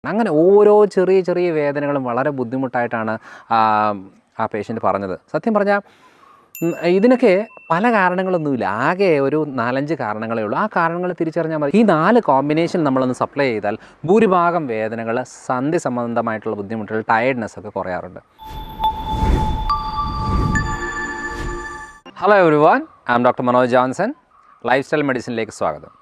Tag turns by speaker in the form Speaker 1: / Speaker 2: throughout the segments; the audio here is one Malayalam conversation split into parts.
Speaker 1: അങ്ങനെ ഓരോ ചെറിയ ചെറിയ വേദനകളും വളരെ ബുദ്ധിമുട്ടായിട്ടാണ് ആ പേഷ്യൻ്റ് പറഞ്ഞത്. സത്യം പറഞ്ഞാൽ ഇതിനൊക്കെ പല കാരണങ്ങളൊന്നുമില്ല, ആകെ ഒരു 4-5 കാരണങ്ങളേ ഉള്ളൂ. ആ കാരണങ്ങൾ തിരിച്ചറിഞ്ഞാൽ മതി. ഈ 4 കോമ്പിനേഷൻ നമ്മളൊന്ന് സപ്ലൈ ചെയ്താൽ ഭൂരിഭാഗം വേദനകൾ, സന്ധി സംബന്ധമായിട്ടുള്ള ബുദ്ധിമുട്ടുകൾ, ടയർഡ്നെസ് ഒക്കെ കുറയാറുണ്ട്. Hello everyone, I am doctor Manoj Johnson. Lifestyle മെഡിസിനിലേക്ക് സ്വാഗതം.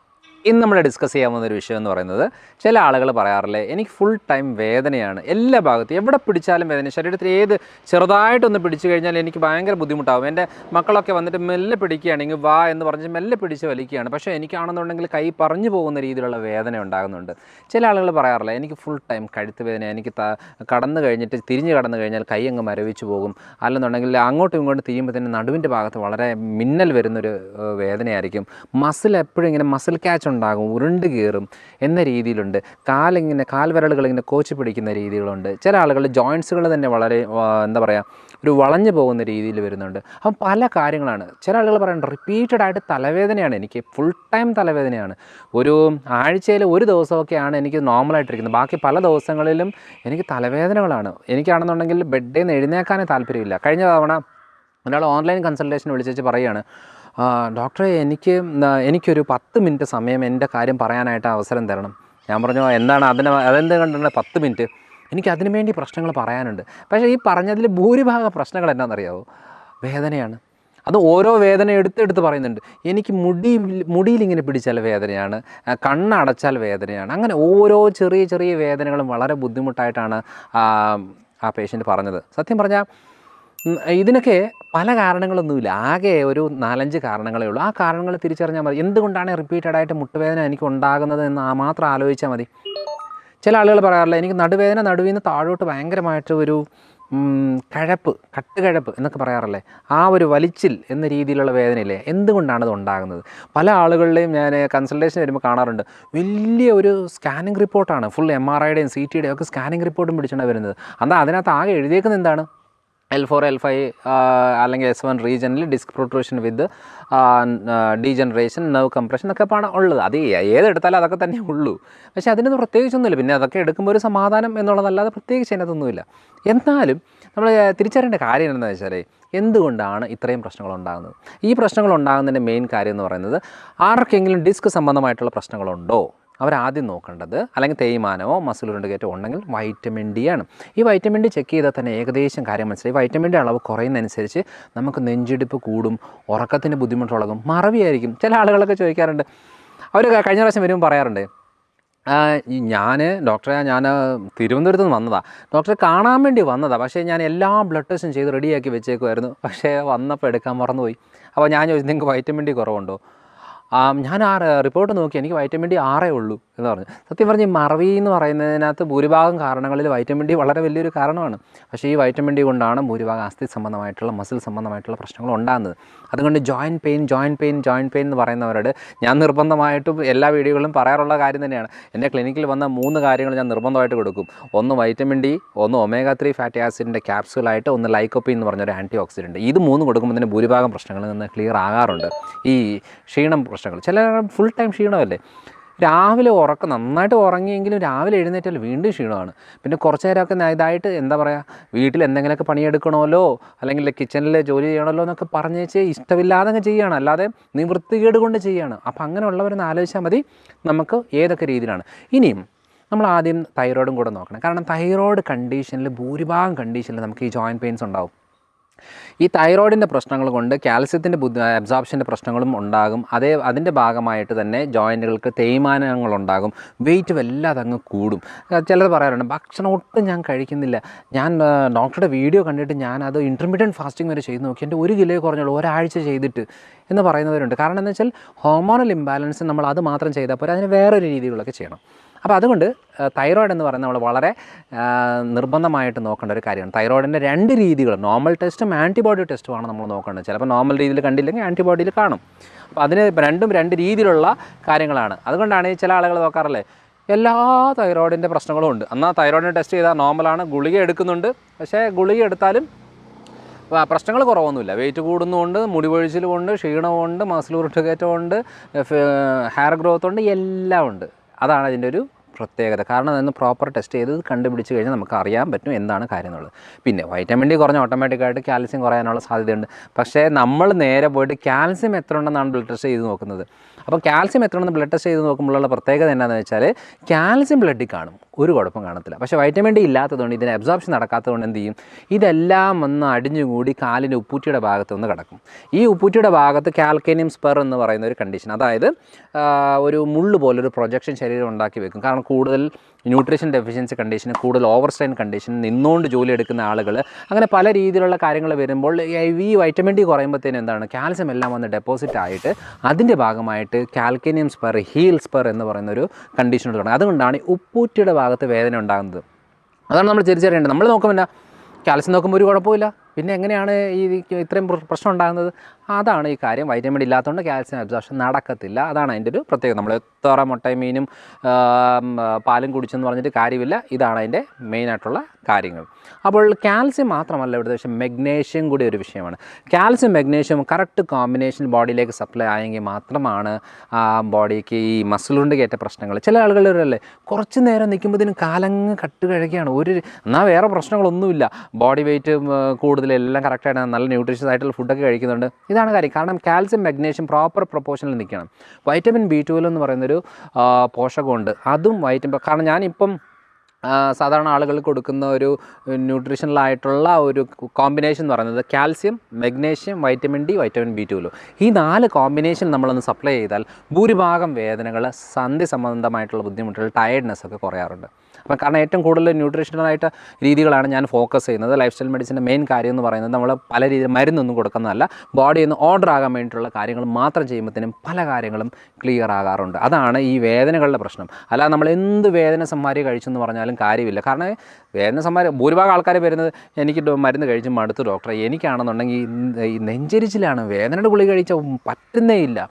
Speaker 1: ഇന്ന് നമ്മൾ ഡിസ്കസ് ചെയ്യാൻ പോകുന്ന ഒരു വിഷയം എന്ന് പറയുന്നത്, ചില ആളുകൾ പറയാറില്ലേ, എനിക്ക് ഫുൾ ടൈം വേദനയാണ്, എല്ലാ ഭാഗത്തും എവിടെ പിടിച്ചാലും വേദന, ശരീരത്തിൽ ഏത് ചെറുതായിട്ടൊന്ന് പിടിച്ചു കഴിഞ്ഞാൽ എനിക്ക് ഭയങ്കര ബുദ്ധിമുട്ടാകും. എൻ്റെ മക്കളൊക്കെ വന്നിട്ട് മെല്ലെ പിടിക്കുകയാണെങ്കിൽ വാ എന്ന് പറഞ്ഞ് മെല്ലെ പിടിച്ച് വലിക്കുകയാണ്, പക്ഷേ എനിക്കാണെന്നുണ്ടെങ്കിൽ കൈ പറഞ്ഞു പോകുന്ന രീതിയിലുള്ള വേദന ഉണ്ടാകുന്നുണ്ട്. ചില ആളുകൾ പറയാറില്ല, എനിക്ക് ഫുൾ ടൈം കഴുത്ത് വേദന, എനിക്ക് കടന്നു കഴിഞ്ഞിട്ട് തിരിഞ്ഞ് കടന്നു കഴിഞ്ഞാൽ കൈ അങ്ങ് മരവിച്ച് പോകും, അല്ലെന്നുണ്ടെങ്കിൽ അങ്ങോട്ടും ഇങ്ങോട്ടും തിരിയുമ്പോൾ തന്നെ നടുവിൻ്റെ ഭാഗത്ത് വളരെ മിന്നൽ വരുന്നൊരു വേദനയായിരിക്കും. മസിൽ എപ്പോഴും ഇങ്ങനെ മസിൽ ക്യാച്ച് ഉണ്ടാകും, ഉരുണ്ട് കയറും എന്ന രീതിയിലുണ്ട്. കാൽവിരലുകൾ ഇങ്ങനെ കോച്ച് പിടിക്കുന്ന രീതികളുണ്ട്. ചില ആളുകൾ ജോയിൻറ്റ്സുകൾ തന്നെ വളരെ എന്താ പറയുക, ഒരു വളഞ്ഞു പോകുന്ന രീതിയിൽ വരുന്നുണ്ട്. അപ്പം പല കാര്യങ്ങളാണ്. ചില ആളുകൾ പറയുന്നുണ്ട്, റിപ്പീറ്റഡായിട്ട് തലവേദനയാണ്, എനിക്ക് ഫുൾ ടൈം തലവേദനയാണ്, ഒരു ആഴ്ചയിൽ ഒരു ദിവസമൊക്കെയാണ് എനിക്ക് നോർമലായിട്ടിരിക്കുന്നത്, ബാക്കി പല ദിവസങ്ങളിലും എനിക്ക് തലവേദനകളാണ്. എനിക്കാണെന്നുണ്ടെങ്കിൽ ബെഡിൽ നിന്ന് എഴുന്നേക്കാനേ താല്പര്യമില്ല. കഴിഞ്ഞ തവണ ഒരാൾ ഓൺലൈൻ കൺസൾട്ടേഷൻ വിളിച്ച് പറയുകയാണ്, ഡോക്ടറെ എനിക്കൊരു 10 മിനിറ്റ് സമയം എൻ്റെ കാര്യം പറയാനായിട്ട് അവസരം തരണം. ഞാൻ പറഞ്ഞു, എന്താണ് അതെന്ത് കണ്ടിട്ട് 10 മിനിറ്റ്? എനിക്ക് അതിനു വേണ്ടി പ്രശ്നങ്ങൾ പറയാനുണ്ട്. പക്ഷേ ഈ പറഞ്ഞതിൽ ഭൂരിഭാഗം പ്രശ്നങ്ങൾ എന്താണെന്നറിയാമോ? വേദനയാണ്. അത് ഓരോ വേദന എടുത്തെടുത്ത് പറയുന്നുണ്ട്. എനിക്ക് മുടിയിലിങ്ങനെ പിടിച്ചാൽ വേദനയാണ്, കണ്ണടച്ചാൽ വേദനയാണ്. അങ്ങനെ ഓരോ ചെറിയ ചെറിയ വേദനകളും വളരെ ബുദ്ധിമുട്ടായിട്ടാണ് ആ പേഷ്യൻ്റ് പറഞ്ഞത്. സത്യം പറഞ്ഞാൽ ഇതിനൊക്കെ പല കാരണങ്ങളൊന്നുമില്ല, ആകെ ഒരു 4-5 കാരണങ്ങളേ ഉള്ളൂ. ആ കാരണങ്ങൾ തിരിച്ചറിഞ്ഞാൽ മതി. എന്തുകൊണ്ടാണ് റിപ്പീറ്റഡായിട്ട് മുട്ടുവേദന എനിക്ക് ഉണ്ടാകുന്നത് എന്ന് മാത്രം ആലോചിച്ചാൽ മതി. ചില ആളുകൾ പറയാറില്ല, എനിക്ക് നടുവിൽ നിന്ന് താഴോട്ട് ഭയങ്കരമായിട്ട് ഒരു കട്ടുകഴപ്പ് എന്നൊക്കെ പറയാറില്ലേ, ആ ഒരു വലിച്ചിൽ എന്ന രീതിയിലുള്ള വേദനയില്ലേ, എന്തുകൊണ്ടാണ് ഇത് ഉണ്ടാകുന്നത്? പല ആളുകളുടെയും ഞാൻ കൺസൾട്ടേഷൻ വരുമ്പോൾ കാണാറുണ്ട്, വലിയ ഒരു സ്കാനിങ് റിപ്പോർട്ടാണ്, ഫുൾ MRIയുടെയും CTയുടെയും ഒക്കെ സ്കാനിങ് റിപ്പോർട്ടും പിടിച്ചുകൊണ്ടാണ് വരുന്നത്. എന്നാൽ അതിനകത്ത് ആകെ എഴുതിയേക്കുന്നത് എന്താണ്? L4 L5 അല്ലെങ്കിൽ S1 റീജനിൽ disc protrusion with degeneration, nerve compression ഒക്കെ ഉള്ളത്. അത് ഏതെടുത്താലും അതൊക്കെ തന്നെ ഉള്ളൂ. പക്ഷേ അതിനൊന്നും പ്രത്യേകിച്ചൊന്നുമില്ല. പിന്നെ അതൊക്കെ എടുക്കുമ്പോൾ ഒരു സമാധാനം എന്നുള്ളതല്ലാതെ പ്രത്യേകിച്ച് അതിനകത്തൊന്നുമില്ല. എന്നാലും നമ്മൾ തിരിച്ചറിയേണ്ട കാര്യം എന്താണെന്ന് വെച്ചാൽ, എന്തുകൊണ്ടാണ് ഇത്രയും പ്രശ്നങ്ങൾ ഉണ്ടാകുന്നത്? ഈ പ്രശ്നങ്ങൾ ഉണ്ടാകുന്നതിൻ്റെ മെയിൻ കാര്യം എന്ന് പറയുന്നത്, ആർക്കെങ്കിലും ഡിസ്ക് സംബന്ധമായിട്ടുള്ള പ്രശ്നങ്ങളുണ്ടോ അവരാദ്യം നോക്കേണ്ടത്, അല്ലെങ്കിൽ തേയ്മാനമോ മസിൽ ഉരുണ്ടുകയറ്റമോ ഉണ്ടെങ്കിൽ വൈറ്റമിൻ ഡി ആണ്. ഈ വൈറ്റമിൻ ഡി ചെക്ക് ചെയ്താൽ തന്നെ ഏകദേശം കാര്യം മനസ്സിലായി. വൈറ്റമിൻ ഡി അളവ് കുറയുന്നതനുസരിച്ച് നമുക്ക് നെഞ്ചിടിപ്പ് കൂടും, ഉറക്കത്തിന് ബുദ്ധിമുട്ടുള്ളതും, മറവിയായിരിക്കും. ചില ആളുകളൊക്കെ ചോദിക്കാറുണ്ട്, അവർ കഴിഞ്ഞ പ്രാവശ്യം വരുമ്പോൾ പറയാറുണ്ട്, ഡോക്ടറെ ഞാൻ തിരുവനന്തപുരത്ത് നിന്ന് വന്നതാണ്, ഡോക്ടറെ കാണാൻ വേണ്ടി വന്നതാണ്, പക്ഷേ ഞാൻ എല്ലാ ബ്ലഡ് ടെസ്റ്റും ചെയ്ത് റെഡിയാക്കി വെച്ചേക്കുമായിരുന്നു, പക്ഷേ വന്നപ്പോൾ എടുക്കാൻ മറന്നുപോയി. അപ്പോൾ ഞാൻ ചോദിച്ചു, നിങ്ങൾക്ക് വൈറ്റമിൻ ഡി കുറവുണ്ടോ? ഞാൻ റിപ്പോർട്ട് നോക്കി, എനിക്ക് വൈറ്റമിൻ ഡി 6 ഉള്ളൂ എന്ന് പറഞ്ഞു. സത്യം പറഞ്ഞ് ഈ മറവി എന്ന് പറയുന്നതിനകത്ത് ഭൂരിഭാഗം കാരണങ്ങളിൽ വൈറ്റമിൻ ഡി വളരെ വലിയൊരു കാരണമാണ്. പക്ഷേ ഈ വൈറ്റമിൻ ഡി കൊണ്ടാണ് ഭൂരിഭാഗം അസ്ഥി സംബന്ധമായിട്ടുള്ള മസിൽ സംബന്ധമായിട്ടുള്ള പ്രശ്നങ്ങൾ ഉണ്ടാകുന്നത്. അതുകൊണ്ട് ജോയിൻറ്റ് പെയിൻ എന്ന് പറയുന്നവരോട് ഞാൻ നിർബന്ധമായിട്ടും എല്ലാ വീഡിയോകളിലും പറയാറുള്ള കാര്യം തന്നെയാണ്. എൻ്റെ ക്ലിനിക്കിൽ വന്ന 3 കാര്യങ്ങൾ ഞാൻ നിർബന്ധമായിട്ട് കൊടുക്കും. ഒന്ന് വൈറ്റമിൻ ഡി, ഒന്ന് omega-3 ഫാറ്റി ആസിഡിൻ്റെ ക്യാപ്സ്യൂളായിട്ട്, ഒന്ന് ലൈക്കോപ്പീൻ എന്ന് പറഞ്ഞൊരു ആൻറ്റി ഓക്സിഡൻറ്റ്. ഇത് 3 കൊടുക്കുമ്പോൾ തന്നെ ഭൂരിഭാഗം പ്രശ്നങ്ങളിൽ നിന്ന് ക്ലിയർ ആകാറുണ്ട്. ഈ ക്ഷീണം പ്രശ്നങ്ങൾ, ചില ഫുൾ ടൈം ക്ഷീണമല്ലേ, രാവിലെ നന്നായിട്ട് ഉറങ്ങിയെങ്കിലും രാവിലെ എഴുന്നേറ്റാൽ വീണ്ടും ക്ഷീണമാണ്. പിന്നെ കുറച്ച് നേരമൊക്കെ ഇതായിട്ട് എന്താ പറയുക, വീട്ടിൽ എന്തെങ്കിലുമൊക്കെ പണിയെടുക്കണമല്ലോ, അല്ലെങ്കിൽ കിച്ചണിൽ ജോലി ചെയ്യണമല്ലോ എന്നൊക്കെ പറഞ്ഞേച്ച് ഇഷ്ടമില്ലാതെ അങ്ങ് ചെയ്യുകയാണ്, അല്ലാതെ നിവൃത്തികേട് കൊണ്ട് ചെയ്യുകയാണ്. അപ്പോൾ അങ്ങനെയുള്ളവരൊന്ന് ആലോചിച്ചാൽ മതി നമുക്ക് ഏതൊക്കെ രീതിയിലാണ്. ഇനിയും നമ്മൾ ആദ്യം തൈറോയിഡും കൂടെ നോക്കണം. കാരണം തൈറോയിഡ് കണ്ടീഷനിൽ ഭൂരിഭാഗം കണ്ടീഷനിൽ നമുക്ക് ഈ ജോയിൻറ്റ് പെയിൻസ് ഉണ്ടാവും. ഈ തൈറോയിഡിൻ്റെ പ്രശ്നങ്ങൾ കൊണ്ട് കാൽസ്യത്തിൻ്റെ അബ്സോർപ്ഷൻ്റെ പ്രശ്നങ്ങളും ഉണ്ടാകും. അതിൻ്റെ ഭാഗമായിട്ട് തന്നെ ജോയിൻറ്റുകൾക്ക് തേയ്മാനങ്ങളുണ്ടാകും, വെയിറ്റ് വല്ലാതെ അങ്ങ് കൂടും. ചിലർ പറയാറുണ്ട്, ഭക്ഷണം ഒട്ടും ഞാൻ കഴിക്കുന്നില്ല, ഞാൻ ഡോക്ടറുടെ വീഡിയോ കണ്ടിട്ട് ഞാനത് ഇൻ്റർമീഡിയറ്റ് ഫാസ്റ്റിംഗ് വരെ ചെയ്ത് നോക്കി, എൻ്റെ 1 കിലോ കുറഞ്ഞുള്ളൂ ഒരാഴ്ച ചെയ്തിട്ട് എന്ന് പറയുന്നവരുണ്ട്. കാരണം എന്താ വെച്ചാൽ ഹോർമോണൽ ഇംബാലൻസ് നമ്മൾ അത് മാത്രം ചെയ്താൽ പോരാ, അതിന് വേറൊരു രീതികളൊക്കെ ചെയ്യണം. അപ്പോൾ അതുകൊണ്ട് തൈറോയിഡ് എന്ന് പറയുന്നത് നമ്മൾ വളരെ നിർബന്ധമായിട്ട് നോക്കേണ്ട ഒരു കാര്യമാണ്. തൈറോയിഡിൻ്റെ 2 രീതികൾ, നോർമൽ ടെസ്റ്റും ആൻറ്റിബോഡി ടെസ്റ്റുമാണ് നമ്മൾ നോക്കേണ്ടത്. ചിലപ്പോൾ നോർമൽ രീതിയിൽ കണ്ടില്ലെങ്കിൽ ആൻറ്റിബോഡിയിൽ കാണും. അപ്പോൾ അതിന് രണ്ടും 2 രീതിയിലുള്ള കാര്യങ്ങളാണ്. അതുകൊണ്ടാണ് ചില ആളുകൾ നോക്കാറില്ലേ, എല്ലാ തൈറോയിഡിൻ്റെ പ്രശ്നങ്ങളും ഉണ്ട്, എന്നാൽ തൈറോയിഡിന് ടെസ്റ്റ് ചെയ്താൽ നോർമലാണ്, ഗുളിക എടുക്കുന്നുണ്ട്, പക്ഷേ ഗുളിക എടുത്താലും പ്രശ്നങ്ങൾ കുറവൊന്നുമില്ല. വെയിറ്റ് കൂടുന്നുമുണ്ട്, മുടി പൊഴിച്ചിലുമുണ്ട്, ക്ഷീണമുണ്ട്, മസിൽ ഉരുട്ടുകയറ്റമുണ്ട്, ഹെയർ ഗ്രോത്ത് ഉണ്ട്, എല്ലാം ഉണ്ട്. അതാണ് അതിൻ്റെ ഒരു പ്രത്യേകത. കാരണം അതൊന്ന് പ്രോപ്പർ ടെസ്റ്റ് ചെയ്ത് കണ്ടുപിടിച്ച് കഴിഞ്ഞാൽ നമുക്ക് അറിയാൻ പറ്റും എന്താണ് കാര്യം എന്നുള്ളത്. പിന്നെ വൈറ്റമിൻ ഡി കുറഞ്ഞ ഓട്ടോമാറ്റിക്കായിട്ട് കാൽസ്യം കുറയാനുള്ള സാധ്യതയുണ്ട്. പക്ഷേ നമ്മൾ നേരെ പോയിട്ട് കാൽസ്യം എത്ര ഉണ്ടെന്നാണ് ബ്ലഡ് ടെസ്റ്റ് ചെയ്ത് നോക്കുന്നത്. അപ്പം കാൽസ്യം എത്ര ഉണ്ടെന്ന് ബ്ലഡ് ടെസ്റ്റ് ചെയ്ത് നോക്കുമ്പോഴുള്ള പ്രത്യേകത എന്താണെന്ന് വെച്ചാൽ കാൽസ്യം ബ്ലഡിൽ കാണും, ഒരു കുഴപ്പം കാണത്തില്ല. പക്ഷേ വൈറ്റമിൻ ഡി ഇല്ലാത്തതുകൊണ്ട് ഇതിന് അബ്സോർപ്ഷൻ നടക്കാത്തതുകൊണ്ട് എന്ത് ചെയ്യും, ഇതെല്ലാം ഒന്ന് അടിഞ്ഞുകൂടി കാലിൻ്റെ ഉപ്പൂറ്റിയുടെ ഭാഗത്തൊന്ന് കിടക്കും. ഈ ഉപ്പൂറ്റിയുടെ ഭാഗത്ത് കാൽക്കേനിയം സ്പെർ എന്ന് പറയുന്ന ഒരു കണ്ടീഷൻ, അതായത് ഒരു മുള്ളു പോലൊരു പ്രൊജക്ഷൻ ശരീരം ഉണ്ടാക്കി വെക്കും. കാരണം കൂടുതൽ ന്യൂട്രീഷൻ ഡെഫിഷ്യൻസി കണ്ടീഷൻ, കൂടുതൽ ഓവർ സ്ട്രെയിൻ കണ്ടീഷൻ, നിന്നുകൊണ്ട് ജോലി എടുക്കുന്ന ആളുകൾ, അങ്ങനെ പല രീതിയിലുള്ള കാര്യങ്ങൾ വരുമ്പോൾ ഈ വൈറ്റമിൻ ഡി കുറയുമ്പോഴത്തേനും എന്താണ്, കാൽസ്യം എല്ലാം വന്ന് ഡെപ്പോസിറ്റ് ആയിട്ട് അതിൻ്റെ ഭാഗമായിട്ട് കാൽക്കേനിയം സ്പെർ, ഹീൽ സ്പെർ എന്ന് പറയുന്നൊരു കണ്ടീഷൻ തുടങ്ങും. അതുകൊണ്ടാണ് ഉപ്പൂറ്റിയുടെ ഭാഗത്ത് വേദന ഉണ്ടാകുന്നത്. അതാണ് നമ്മൾ തിരിച്ചറിയേണ്ടത്. നമ്മൾ നോക്കുമ്പോൾ കാൽസ്യം നോക്കുമ്പോൾ ഒരു കുഴപ്പമില്ല, പിന്നെ എങ്ങനെയാണ് ഇത്രയും പ്രശ്നം ഉണ്ടാകുന്നത്? അതാണ് ഈ കാര്യം. വൈറ്റമിൻ ഡി ഇല്ലാത്തതുകൊണ്ട് കാൽസ്യം അബ്സോർപ്ഷൻ നടക്കത്തില്ല. അതാണ് അതിൻ്റെ ഒരു പ്രത്യേകത. നമ്മൾ എത്ര മുട്ടയും മീനും പാലും കുടിച്ചെന്ന് പറഞ്ഞിട്ട് കാര്യമില്ല. ഇതാണ് അതിൻ്റെ മെയിനായിട്ടുള്ള കാര്യങ്ങൾ. അപ്പോൾ കാൽസ്യം മാത്രമല്ല ഇവിടുത്തെ വിഷയം, മെഗ്നേഷ്യം കൂടി ഒരു വിഷയമാണ്. കാൽസ്യം മെഗ്നേഷ്യം കറക്റ്റ് കോമ്പിനേഷൻ ബോഡിയിലേക്ക് സപ്ലൈ ആയെങ്കിൽ മാത്രമാണ് ബോഡിക്ക് ഈ മസിലുകൊണ്ട് കയറ്റ പ്രശ്നങ്ങൾ. ചില ആളുകളല്ലേ കുറച്ച് നേരം നിൽക്കുമ്പോഴത്തേനും കാലങ്ങ് കട്ട് കഴിക്കുകയാണ്, എന്നാൽ വേറെ പ്രശ്നങ്ങളൊന്നുമില്ല, ബോഡി വെയിറ്റ് കൂടുതലെല്ലാം കറക്റ്റായിട്ട് നല്ല ന്യൂട്രീഷ്യസ് ആയിട്ടുള്ള ഫുഡൊക്കെ കഴിക്കുന്നുണ്ട്. ഇതാണ് കാര്യം. കാരണം കാൽസ്യം മെഗ്നേഷ്യം പ്രോപ്പർ പ്രൊപ്പോർഷനിൽ നിൽക്കണം. വൈറ്റമിൻ B12 എന്ന് പറയുന്നൊരു പോഷകമുണ്ട്, അതും കാരണം ഞാനിപ്പം സാധാരണ ആളുകൾ കൊടുക്കുന്ന ഒരു ന്യൂട്രീഷണലായിട്ടുള്ള ഒരു കോമ്പിനേഷൻ എന്ന് പറയുന്നത് calcium, magnesium, vitamin D, vitamin B12. ഈ 4 കോമ്പിനേഷൻ നമ്മളൊന്ന് സപ്ലൈ ചെയ്താൽ ഭൂരിഭാഗം വേദനകൾ, സന്ധി സംബന്ധമായിട്ടുള്ള ബുദ്ധിമുട്ടുകൾ, ടയർഡ്നെസ് ഒക്കെ കുറയാറുണ്ട്. അപ്പം കാരണം ഏറ്റവും കൂടുതൽ ന്യൂട്രീഷണലായിട്ട് രീതികളാണ് ഞാൻ ഫോക്കസ് ചെയ്യുന്നത്. ലൈഫ് സ്റ്റൈൽ മെഡിസിൻ്റെ മെയിൻ കാര്യം എന്ന് പറയുന്നത് നമ്മൾ പല രീതിയിൽ മരുന്നൊന്നും കൊടുക്കുന്നതല്ല, ബോഡി ഒന്ന് ഓർഡർ ആകാൻ വേണ്ടിയിട്ടുള്ള കാര്യങ്ങൾ മാത്രം ചെയ്യുമ്പോഴത്തേനും പല കാര്യങ്ങളും ക്ലിയർ ആകാറുണ്ട്. അതാണ് ഈ വേദനകളുടെ പ്രശ്നം. അല്ലാതെ നമ്മൾ എന്ത് വേദന സംഹാരി കഴിച്ചെന്ന് പറഞ്ഞാലും കാര്യമില്ല. കാരണം വേദന സംഹാരി ഭൂരിഭാഗം ആൾക്കാർ വരുന്നത് എനിക്ക് മരുന്ന് കഴിച്ച് മടുത്തു ഡോക്ടറെ, എനിക്കാണെന്നുണ്ടെങ്കിൽ ഈ നെഞ്ചരിച്ചിലാണ്, വേദനയുടെ ഗുളിക കഴിച്ചാൽ പറ്റുന്നേ ഇല്ല,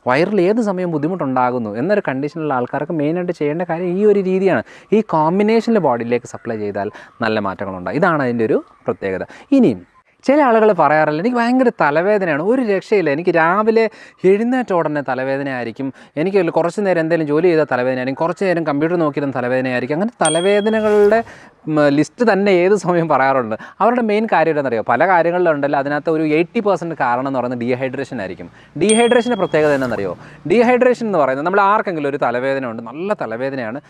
Speaker 1: വയറിൽ ഏത് സമയം ബുദ്ധിമുട്ടുണ്ടാകുന്നു എന്നൊരു കണ്ടീഷനിലുള്ള ആൾക്കാർക്ക് മെയിനായിട്ട് ചെയ്യേണ്ട കാര്യം ഈ ഒരു രീതിയാണ്. ഈ കോമ്പിനേഷനിൽ ബോഡിയിലേക്ക് സപ്ലൈ ചെയ്താൽ നല്ല മാറ്റങ്ങളുണ്ടാകും. ഇതാണ് അതിൻ്റെ ഒരു പ്രത്യേകത. ഇനിയും ചില ആളുകൾ പറയാറില്ല, എനിക്ക് ഭയങ്കര തലവേദനയാണ്, ഒരു രക്ഷയില്ല, എനിക്ക് രാവിലെ എഴുന്നേറ്റ ഉടനെ തലവേദനയായിരിക്കും, എനിക്ക് കുറച്ച് നേരം എന്തെങ്കിലും ജോലി ചെയ്താൽ തലവേദനയായിരിക്കും, കുറച്ച് നേരം കമ്പ്യൂട്ടർ നോക്കിയിരുന്ന തലവേദനയായിരിക്കും. അങ്ങനെ തലവേദനകളുടെ ലിസ്റ്റ് തന്നെ ഏത് സമയം പറയാറുണ്ട്. അവരുടെ മെയിൻ കാര്യം എന്താണെന്നറിയോ, പല കാര്യങ്ങളിലുണ്ടല്ലോ അതിനകത്ത് ഒരു 80% കാരണം എന്ന് പറയുന്നത് ഡീഹൈഡ്രേഷൻ ആയിരിക്കും. ഡീഹൈഡ്രേഷൻ്റെ പ്രത്യേകത എന്താണെന്നറിയോ, ഡീഹൈഡ്രേഷൻ എന്ന് പറയുന്നത് നമ്മൾ ആർക്കെങ്കിലും ഒരു തലവേദന ഉണ്ട്, നല്ല തലവേദനയാണ്,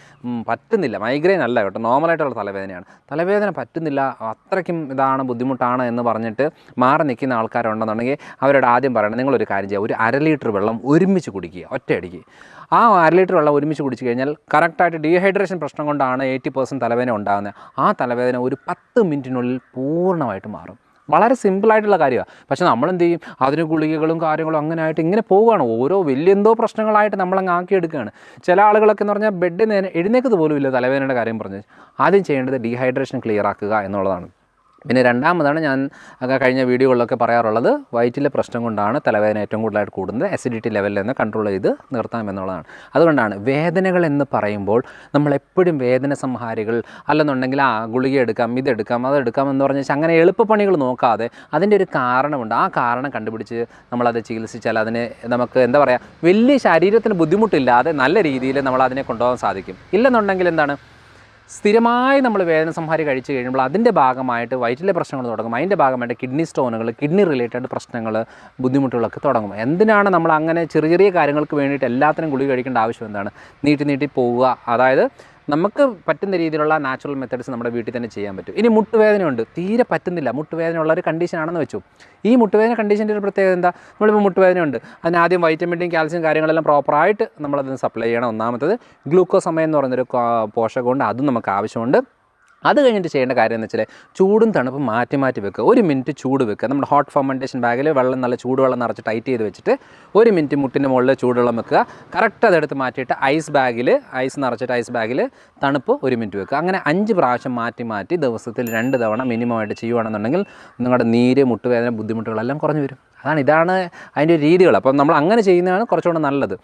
Speaker 1: പറ്റുന്നില്ല, മൈഗ്രെയിൻ അല്ല കേട്ടോ, നോർമലായിട്ടുള്ള തലവേദനയാണ്, തലവേദന പറ്റുന്നില്ല, അത്രയ്ക്കും ഇതാണ് ബുദ്ധിമുട്ടാണ് എന്ന് പറഞ്ഞിട്ട് മാറി നിൽക്കുന്ന ആൾക്കാരുണ്ടെന്നുണ്ടെങ്കിൽ അവരോട് ആദ്യം പറയണം, നിങ്ങളൊരു കാര്യം ചെയ്യുക, ഒരു 1/2 ലിറ്റർ വെള്ളം ഒരുമിച്ച് കുടിക്കുക, ഒറ്റയടിക്ക്. ആ 1/2 ലിറ്റർ വെള്ളം ഒരുമിച്ച് കുടിച്ച് കഴിഞ്ഞാൽ കറക്റ്റായിട്ട് ഡീഹൈഡ്രേഷൻ പ്രശ്നം കൊണ്ടാണ് 80% തലവേദന ഉണ്ടാകുന്നത്. ആ തലവേദന ഒരു 10 മിനിറ്റിനുള്ളിൽ പൂർണ്ണമായിട്ട് മാറും. വളരെ സിമ്പിളായിട്ടുള്ള കാര്യമാണ്. പക്ഷേ നമ്മളെന്ത് ചെയ്യും, അതിന് ഗുളികകളും കാര്യങ്ങളും അങ്ങനെ ആയിട്ട് ഇങ്ങനെ പോവുകയാണ്, ഓരോ വലിയെന്തോ പ്രശ്നങ്ങളായിട്ട് നമ്മളങ്ങ് ആക്കിയെടുക്കുകയാണ്. ചില ആളുകളൊക്കെ എന്ന് പറഞ്ഞാൽ ബെഡിൽ നിന്ന് എഴുന്നേക്കത് പോലും ഇല്ല തലവേദനയുടെ കാര്യം പറഞ്ഞ്. ആദ്യം ചെയ്യേണ്ടത് ഡീഹൈഡ്രേഷൻ ക്ലിയർ ആക്കുക എന്നുള്ളതാണ്. പിന്നെ രണ്ടാമതാണ് ഞാൻ കഴിഞ്ഞ വീഡിയോകളിലൊക്കെ പറയാറുള്ളത്, വയറ്റിലെ പ്രശ്നം കൊണ്ടാണ് തലവേദന ഏറ്റവും കൂടുതലായിട്ട് കൂടുന്നത്. അസിഡിറ്റി ലെവലിൽ നിന്ന് കൺട്രോൾ ചെയ്ത് നിർത്താം എന്നുള്ളതാണ്. അതുകൊണ്ടാണ് വേദനകൾ എന്ന് പറയുമ്പോൾ നമ്മളെപ്പോഴും വേദന സംഹാരികൾ അല്ലെന്നുണ്ടെങ്കിൽ ഗുളിക എടുക്കാം, ഇതെടുക്കാം, അതെടുക്കാം എന്ന് പറഞ്ഞാൽ അങ്ങനെ എളുപ്പപ്പണികൾ നോക്കാതെ അതിൻ്റെ ഒരു കാരണമുണ്ട്. ആ കാരണം കണ്ടുപിടിച്ച് നമ്മളത് ചികിത്സിച്ചാൽ അതിന് നമുക്ക് എന്താ പറയുക, വലിയ ശരീരത്തിന് ബുദ്ധിമുട്ടില്ലാതെ നല്ല രീതിയിൽ നമ്മളതിനെ കൊണ്ടുപോകാൻ സാധിക്കും. ഇല്ലെന്നുണ്ടെങ്കിൽ എന്താണ്, സ്ഥിരമായി നമ്മൾ വേദന സംഹാരി കഴിച്ച് കഴിയുമ്പോൾ അതിൻ്റെ ഭാഗമായിട്ട് വയറ്റിലെ പ്രശ്നങ്ങൾ തുടങ്ങും. അതിൻ്റെ ഭാഗമായിട്ട് കിഡ്നി സ്റ്റോണുകൾ, കിഡ്നി റിലേറ്റഡ് പ്രശ്നങ്ങൾ, ബുദ്ധിമുട്ടുകളൊക്കെ തുടങ്ങും. എന്തിനാണ് നമ്മൾ അങ്ങനെ ചെറിയ ചെറിയ കാര്യങ്ങൾക്ക് വേണ്ടിയിട്ട് എല്ലാത്തിനും ഗുളിക കഴിക്കേണ്ട ആവശ്യം എന്താണ്? നീട്ടി പോവുക. അതായത് നമുക്ക് പറ്റുന്ന രീതിയിലുള്ള നാച്ചുറൽ മെത്തേഡ്സ് നമ്മുടെ വീട്ടിൽ തന്നെ ചെയ്യാൻ പറ്റും. ഇനി മുട്ടുവേദനയുണ്ട്, തീരെ പറ്റുന്നില്ല, മുട്ടുവേദന ഒരു കണ്ടീഷനാണെന്ന് വെച്ചു. ഈ മുട്ടുവേദന കണ്ടീഷൻ്റെ ഒരു പ്രത്യേകത എന്താ, നമ്മളിപ്പോൾ മുട്ടുവേദനയുണ്ട്, അതിനാദ്യം വൈറ്റമിൻ ഡിയും കാൽസ്യം കാര്യങ്ങളെല്ലാം പ്രോപ്പറായിട്ട് നമ്മളതിന് സപ്ലൈ ചെയ്യണം. ഒന്നാമത്തത് ഗ്ലൂക്കോസമയം എന്ന് പറയുന്നൊരു പോഷകമുണ്ട്, അതും നമുക്ക് ആവശ്യമുണ്ട്. അത് കഴിഞ്ഞിട്ട് ചെയ്യേണ്ട കാര്യം എന്ന് വെച്ചാൽ ചൂടും തണുപ്പും മാറ്റി വെക്കുക. 1 മിനിറ്റ് ചൂട് വെക്കുക. നമ്മുടെ ഹോട്ട് ഫെർമെൻറ്റേഷൻ ബാഗിൽ വെള്ളം നല്ല ചൂടുവെള്ളം നിറച്ച് ടൈറ്റ് ചെയ്ത് വെച്ചിട്ട് 1 മിനിറ്റ് മുട്ടിൻ്റെ മുകളിൽ ചൂടുവെള്ളം വെക്കുക. കറക്റ്റ് അതെടുത്ത് മാറ്റിയിട്ട് ഐസ് നിറച്ചിട്ട് ഐസ് ബാഗിൽ തണുപ്പ് 1 മിനിറ്റ് വെക്കുക. അങ്ങനെ 5 പ്രാവശ്യം മാറ്റി ദിവസത്തിൽ 2 തവണ മിനിമമായിട്ട് ചെയ്യുകയാണെന്നുണ്ടെങ്കിൽ നിങ്ങളുടെ നീര്, മുട്ടുവേദന, ബുദ്ധിമുട്ടുകളെല്ലാം കുറഞ്ഞു വരും. അതാണ് അതിൻ്റെ രീതികൾ. അപ്പം നമ്മൾ അങ്ങനെ ചെയ്യുന്നതാണ് കുറച്ചുകൂടെ നല്ലത്.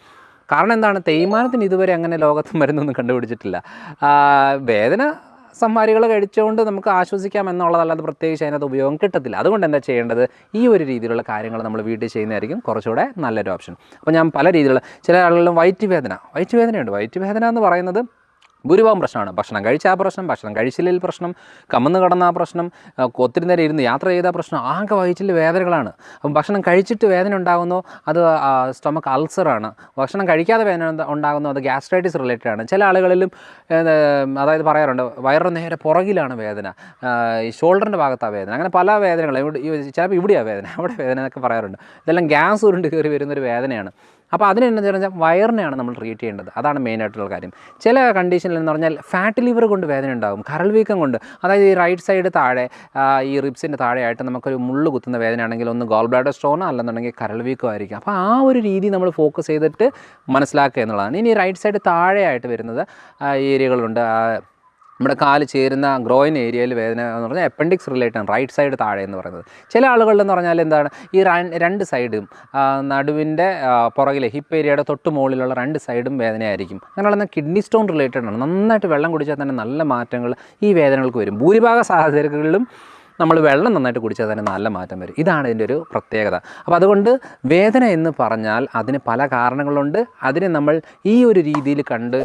Speaker 1: കാരണം എന്താണ്, തേയ്മാനത്തിന് ഇതുവരെ അങ്ങനെ ലോകത്ത് മരുന്നൊന്നും കണ്ടുപിടിച്ചിട്ടില്ല. വേദന സംഹാരികൾ കഴിച്ചുകൊണ്ട് നമുക്ക് ആശ്വസിക്കാം എന്നുള്ളതല്ലാതെ പ്രത്യേകിച്ച് അതിനകത്ത് ഉപയോഗം കിട്ടത്തില്ല. അതുകൊണ്ട് എന്താ ചെയ്യേണ്ടത്, ഈ ഒരു രീതിയിലുള്ള കാര്യങ്ങൾ നമ്മൾ വീട്ടിൽ ചെയ്യുന്നതായിരിക്കും കുറച്ചുകൂടെ നല്ലൊരു ഓപ്ഷൻ. അപ്പോൾ ഞാൻ പല രീതിയിലുള്ള ചില ആളുകളും വയറ്റുവേദനയുണ്ട്. വയറ്റുവേദന എന്ന് പറയുന്നത് ഭൂരിഭാഗം പ്രശ്നമാണ്. ഭക്ഷണം കഴിച്ചാൽ പ്രശ്നം, ഭക്ഷണം കഴിച്ചില്ലെങ്കിൽ പ്രശ്നം, കമന്ന് കിടന്ന പ്രശ്നം, ഒത്തിരി നേരം ഇരുന്ന് യാത്ര ചെയ്താൽ പ്രശ്നം, ആകെ വയറ്റിൽ വേദനകളാണ്. അപ്പം ഭക്ഷണം കഴിച്ചിട്ട് വേദന ഉണ്ടാകുന്നു, അത് സ്റ്റൊമക്ക് അൾസറാണ്. ഭക്ഷണം കഴിക്കാതെ വേദന ഉണ്ടാകുന്നു, അത് ഗ്യാസ്ട്രൈറ്റിസ് റിലേറ്റഡ് ആണ്. ചില ആളുകളിലും അതായത് പറയാറുണ്ട് വയറിന് നേരെ പുറകിലാണ് വേദന, ഈ ഷോൾഡറിൻ്റെ ഭാഗത്താണ് വേദന, അങ്ങനെ പല വേദനകളും ചിലപ്പോൾ ഇവിടെയാണ് വേദന, അവിടെ വേദന എന്നൊക്കെ പറയാറുണ്ട്. ഇതെല്ലാം ഗ്യാസ് ഉരുണ്ട് കയറി വരുന്നൊരു വേദനയാണ്. അപ്പോൾ അതിനെന്ന് വെച്ചാൽ വയറിനെയാണ് നമ്മൾ ട്രീറ്റ് ചെയ്യേണ്ടത്. അതാണ് മെയിനായിട്ടുള്ള കാര്യം. ചില കണ്ടീഷനിൽ എന്ന് പറഞ്ഞാൽ ഫാറ്റ് ലിവർ കൊണ്ട് വേദന ഉണ്ടാകും, കരൾ വീക്കം കൊണ്ട്, അതായത് ഈ റൈറ്റ് സൈഡ് താഴെ ഈ റിബ്സിൻ്റെ താഴെയായിട്ട് നമുക്കൊരു മുള്ളു കുത്തുന്ന വേദനയാണെങ്കിൽ ഒന്ന് ഗോൾ ബ്ലാഡർ സ്റ്റോണോ അല്ലെന്നുണ്ടെങ്കിൽ കരൾ വീക്കം ആയിരിക്കും. അപ്പോൾ ആ ഒരു രീതി നമ്മൾ ഫോക്കസ് ചെയ്തിട്ട് മനസ്സിലാക്കുക എന്നുള്ളതാണ്. ഇനി റൈറ്റ് സൈഡ് താഴെയായിട്ട് വരുന്നത് ഏരിയകളുണ്ട്. നമ്മുടെ കാല് ചേരുന്ന ഗ്രോയിൻ ഏരിയയിൽ വേദന എന്ന് പറഞ്ഞാൽ അപ്പൻഡിക്സ് റിലേറ്റഡ് ആണ്, റൈറ്റ് സൈഡ് താഴെ എന്ന് പറയുന്നത്. ചില ആളുകളിലെന്ന് പറഞ്ഞാൽ എന്താണ്, ഈ രണ്ട് സൈഡും നടുവിൻ്റെ പുറകിലെ ഹിപ്പ് ഏരിയയുടെ തൊട്ട് മുകളിലുള്ള രണ്ട് സൈഡും വേദനയായിരിക്കും. അങ്ങനെയുള്ള കിഡ്നി സ്റ്റോൺ റിലേറ്റഡ് ആണ്. നന്നായിട്ട് വെള്ളം കുടിച്ചാൽ തന്നെ നല്ല മാറ്റങ്ങൾ ഈ വേദനകൾക്ക് വരും. ഭൂരിഭാഗ സാഹചര്യങ്ങളിലും നമ്മൾ വെള്ളം നന്നായിട്ട് കുടിച്ചാൽ തന്നെ നല്ല മാറ്റം വരും. ഇതാണ് ഇതിൻ്റെ ഒരു പ്രത്യേകത. അപ്പോൾ അതുകൊണ്ട് വേദന എന്ന് പറഞ്ഞാൽ അതിന് പല കാരണങ്ങളുണ്ട്. അതിനെ നമ്മൾ ഈ ഒരു രീതിയിൽ കണ്ട്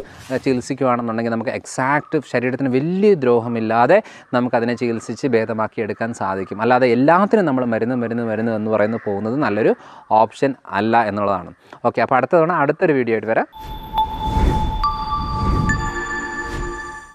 Speaker 1: ചികിത്സിക്കുകയാണെന്നുണ്ടെങ്കിൽ നമുക്ക് എക്സാക്റ്റ് ശരീരത്തിന് വലിയ ദ്രോഹമില്ലാതെ നമുക്കതിനെ ചികിത്സിച്ച് ഭേദമാക്കി എടുക്കാൻ സാധിക്കും. അല്ലാതെ എല്ലാത്തിനും നമ്മൾ മരുന്ന് എന്ന് പറയുന്നത് പോകുന്നത് നല്ലൊരു ഓപ്ഷൻ അല്ല എന്നുള്ളതാണ്. ഓക്കെ, അപ്പോൾ അടുത്ത തവണ അടുത്തൊരു വീഡിയോ ആയിട്ട് വരാം.